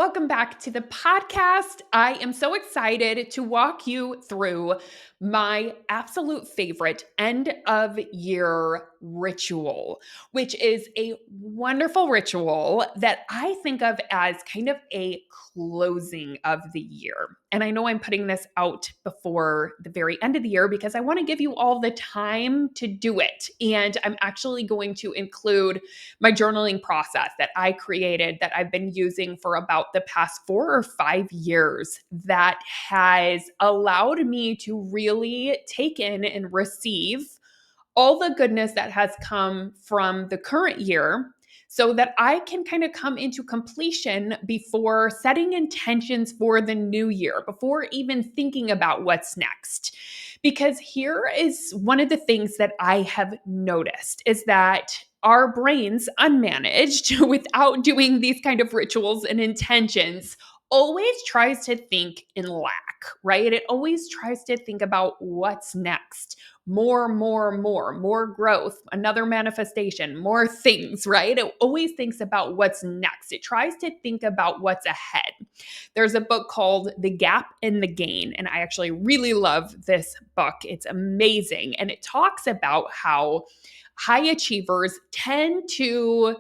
Welcome back to the podcast. I am so excited to walk you through my absolute favorite end of year ritual, which is a wonderful ritual that I think of as kind of a closing of the year. And I know I'm putting this out before the very end of the year because I want to give you all the time to do it. And I'm actually going to include my journaling process that I created that I've been using for about the past 4 or 5 years that has allowed me to really take in and receive all the goodness that has come from the current year so that I can kind of come into completion before setting intentions for the new year, before even thinking about what's next. Because here is one of the things that I have noticed is that our brains, unmanaged, without doing these kind of rituals and intentions, always tries to think in lack, right? It always tries to think about what's next. More growth, another manifestation, more things, right? It always thinks about what's next. It tries to think about what's ahead. There's a book called The Gap and the Gain, and I actually really love this book. It's amazing. And it talks about how high achievers tend to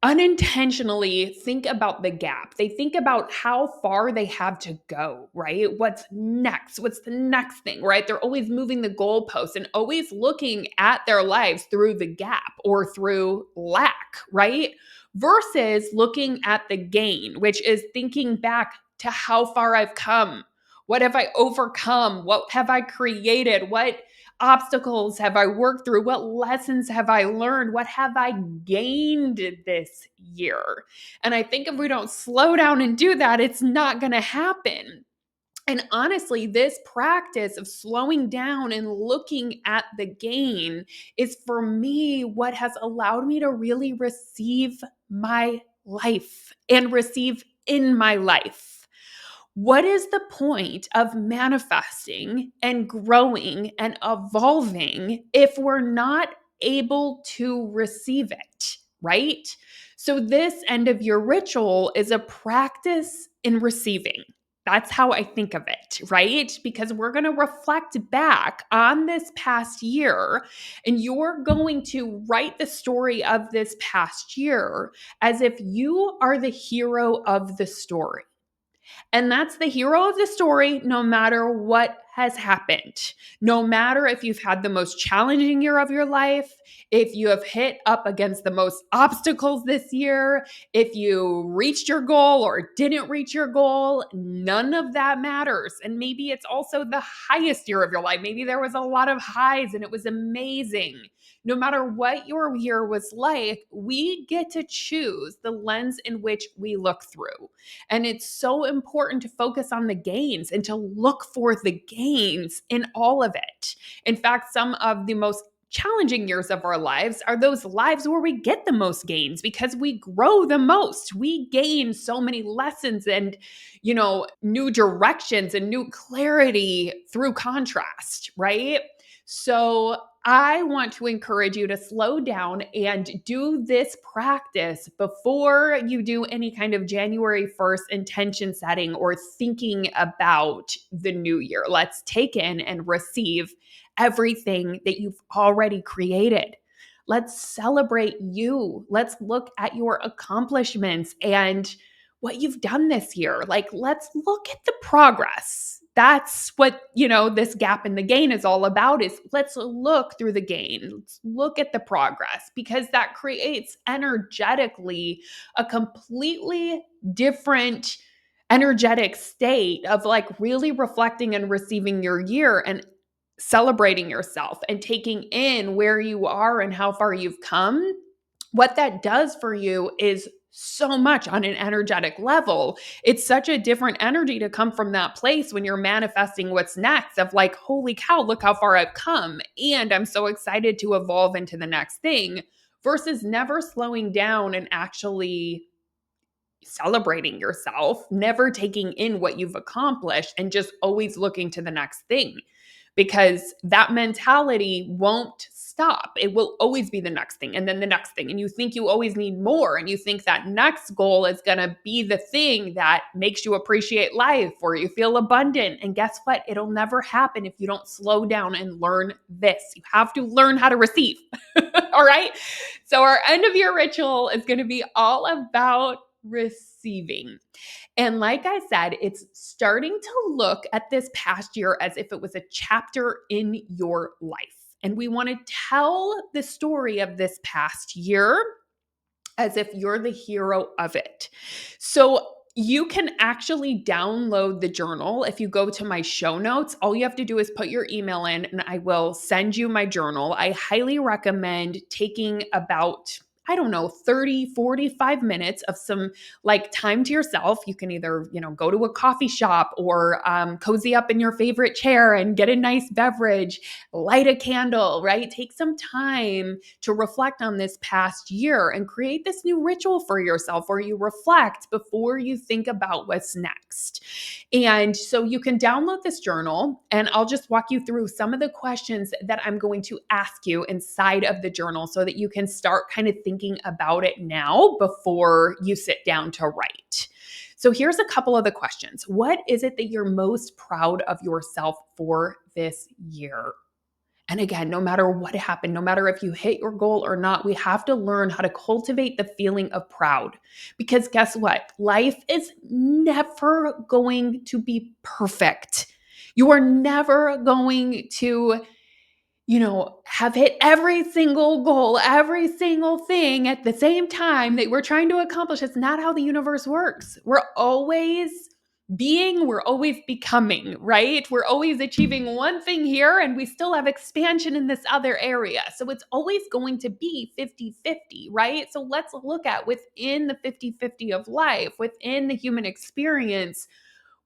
unintentionally think about the gap. They think about how far they have to go, right? What's next? What's the next thing, right? They're always moving the goalposts and always looking at their lives through the gap or through lack, right? Versus looking at the gain, which is thinking back to how far I've come. What have I overcome? What have I created? What obstacles have I worked through? What lessons have I learned? What have I gained this year? And I think if we don't slow down and do that, it's not going to happen. And honestly, this practice of slowing down and looking at the gain is for me what has allowed me to really receive my life and receive in my life. What is the point of manifesting and growing and evolving if we're not able to receive it, right? So, this end of year ritual is a practice in receiving. That's how I think of it, right? Because we're going to reflect back on this past year and you're going to write the story of this past year as if you are the hero of the story. And that's the hero of the story, no matter what has happened. No matter if you've had the most challenging year of your life, if you have hit up against the most obstacles this year, if you reached your goal or didn't reach your goal, none of that matters. And maybe it's also the highest year of your life. Maybe there was a lot of highs and it was amazing. No matter what your year was like, we get to choose the lens in which we look through. And it's so important to focus on the gains and to look for the gains in all of it. In fact, some of the most challenging years of our lives are those lives where we get the most gains because we grow the most. We gain so many lessons and, new directions and new clarity through contrast, right? So I want to encourage you to slow down and do this practice before you do any kind of January 1st intention setting or thinking about the new year. Let's take in and receive everything that you've already created. Let's celebrate you. Let's look at your accomplishments and what you've done this year. Like, let's look at the progress. That's what, this gap in the gain is all about is let's look through the gain. Let's look at the progress because that creates energetically a completely different energetic state of like really reflecting and receiving your year and celebrating yourself and taking in where you are and how far you've come. What that does for you is so much on an energetic level. It's such a different energy to come from that place when you're manifesting what's next of like, holy cow, look how far I've come. And I'm so excited to evolve into the next thing versus never slowing down and actually celebrating yourself, never taking in what you've accomplished and just always looking to the next thing. because that mentality won't stop. It will always be the next thing and then the next thing. And you think you always need more. And you think that next goal is going to be the thing that makes you appreciate life or you feel abundant. And guess what? It'll never happen if you don't slow down and learn this. You have to learn how to receive. All right. So, our end of year ritual is going to be all about receiving. And like I said, it's starting to look at this past year as if it was a chapter in your life. And we want to tell the story of this past year as if you're the hero of it. So you can actually download the journal. If you go to my show notes, all you have to do is put your email in and I will send you my journal. I highly recommend taking about, I don't know, 30, 45 minutes of some like time to yourself. You can either, go to a coffee shop or cozy up in your favorite chair and get a nice beverage, light a candle, right? Take some time to reflect on this past year and create this new ritual for yourself where you reflect before you think about what's next. And so you can download this journal and I'll just walk you through some of the questions that I'm going to ask you inside of the journal so that you can start kind of thinking about it now before you sit down to write. So here's a couple of the questions. What is it that you're most proud of yourself for this year? And again, no matter what happened, no matter if you hit your goal or not, we have to learn how to cultivate the feeling of proud. Because guess what? Life is never going to be perfect. You are never going to have hit every single goal, every single thing at the same time that we're trying to accomplish. It's not how the universe works. We're always we're always becoming, right? We're always achieving one thing here and we still have expansion in this other area. So it's always going to be 50-50, right? So let's look at within the 50-50 of life, within the human experience.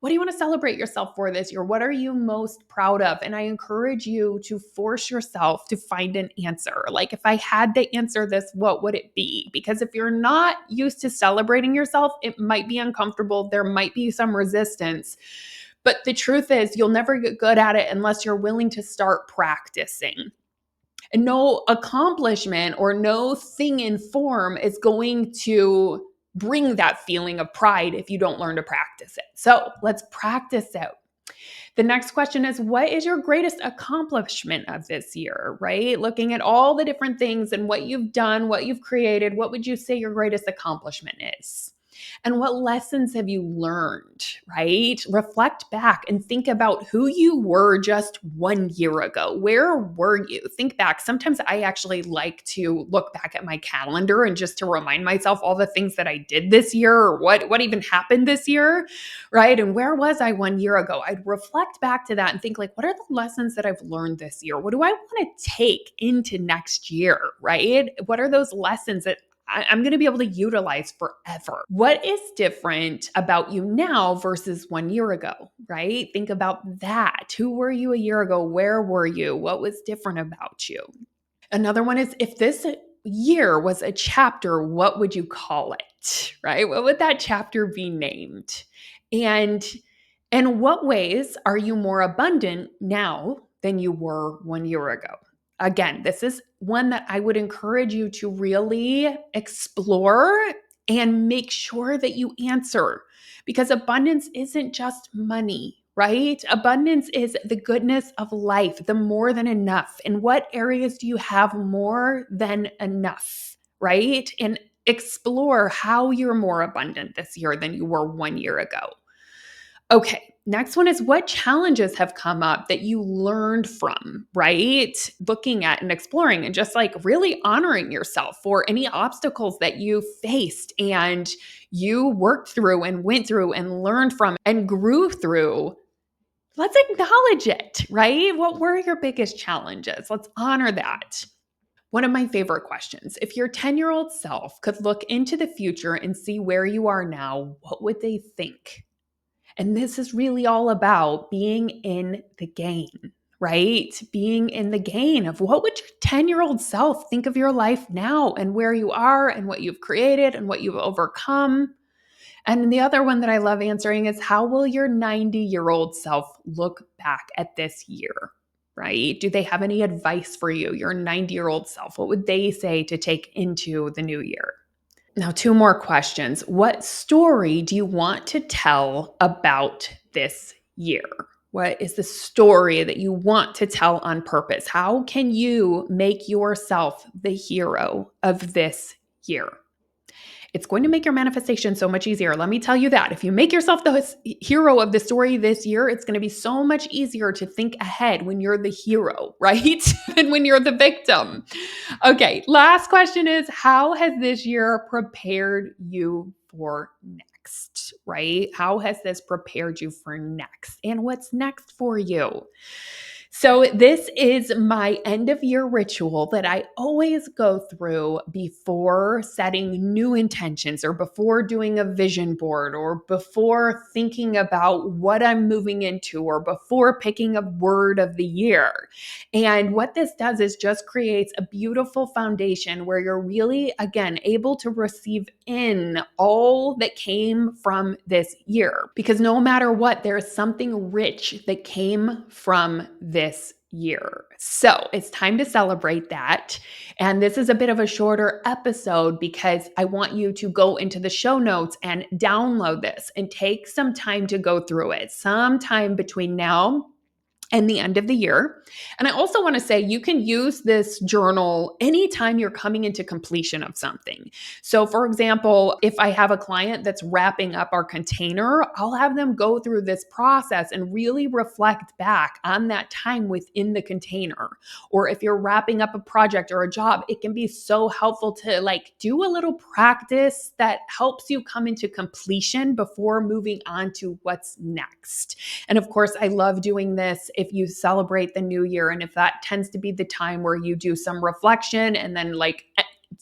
What do you want to celebrate yourself for this year? What are you most proud of? And I encourage you to force yourself to find an answer. Like, if I had to answer this, what would it be? Because if you're not used to celebrating yourself, it might be uncomfortable. There might be some resistance. But the truth is, you'll never get good at it unless you're willing to start practicing. And no accomplishment or no thing in form is going to bring that feeling of pride if you don't learn to practice it. So let's practice it. The next question is, what is your greatest accomplishment of this year, right? Looking at all the different things and what you've done, what you've created, what would you say your greatest accomplishment is? And what lessons have you learned, right? Reflect back and think about who you were just 1 year ago. Where were you? Think back. Sometimes I actually like to look back at my calendar and just to remind myself all the things that I did this year or what even happened this year, right? And where was I 1 year ago? I'd reflect back to that and think like, what are the lessons that I've learned this year? What do I want to take into next year, right? What are those lessons that I'm going to be able to utilize forever? What is different about you now versus 1 year ago, right? Think about that. Who were you a year ago? Where were you? What was different about you? Another one is, if this year was a chapter, what would you call it, right? What would that chapter be named? And in what ways are you more abundant now than you were 1 year ago? Again, this is one that I would encourage you to really explore and make sure that you answer, because abundance isn't just money, right? Abundance is the goodness of life, the more than enough. In what areas do you have more than enough, right? And explore how you're more abundant this year than you were 1 year ago. Okay, next one is, what challenges have come up that you learned from, right? Looking at and exploring and just like really honoring yourself for any obstacles that you faced and you worked through and went through and learned from and grew through. Let's acknowledge it, right? What were your biggest challenges? Let's honor that. One of my favorite questions: if your 10-year-old self could look into the future and see where you are now, what would they think? And this is really all about being in the game, right? Being in the game of what would your 10-year-old self think of your life now and where you are and what you've created and what you've overcome. And the other one that I love answering is, how will your 90-year-old self look back at this year? right? Do they have any advice for you, your 90-year-old self? What would they say to take into the new year? Now, two more questions. What story do you want to tell about this year? What is the story that you want to tell on purpose? How can you make yourself the hero of this year? It's going to make your manifestation so much easier. Let me tell you that. If you make yourself the hero of the story this year, it's going to be so much easier to think ahead when you're the hero, right? than when you're the victim. Okay, last question is, how has this year prepared you for next, right? How has this prepared you for next? And what's next for you? So, this is my end of year ritual that I always go through before setting new intentions or before doing a vision board or before thinking about what I'm moving into or before picking a word of the year. And what this does is just creates a beautiful foundation where you're really, again, able to receive in all that came from this year. Because no matter what, there's something rich that came from this year. So it's time to celebrate that. And this is a bit of a shorter episode because I want you to go into the show notes and download this and take some time to go through it, sometime between now and the end of the year. And I also want to say you can use this journal anytime you're coming into completion of something. So, for example, if I have a client that's wrapping up our container, I'll have them go through this process and really reflect back on that time within the container. Or if you're wrapping up a project or a job, it can be so helpful to do a little practice that helps you come into completion before moving on to what's next. And of course, I love doing this if you celebrate the new year and if that tends to be the time where you do some reflection and then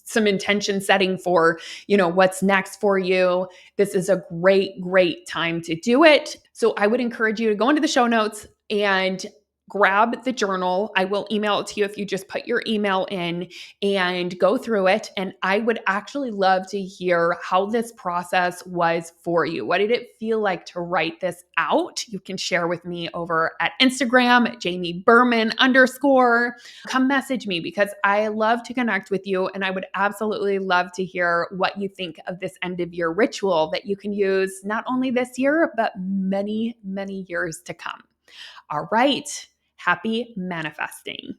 some intention setting for, what's next for you. This is a great time to do it. So I would encourage you to go into the show notes and grab the journal. I will email it to you if you just put your email in and go through it. And I would actually love to hear how this process was for you. What did it feel like to write this out? You can share with me over at Instagram, Jamie Berman _. Come message me because I love to connect with you. And I would absolutely love to hear what you think of this end of year ritual that you can use not only this year, but many years to come. All right. Happy manifesting.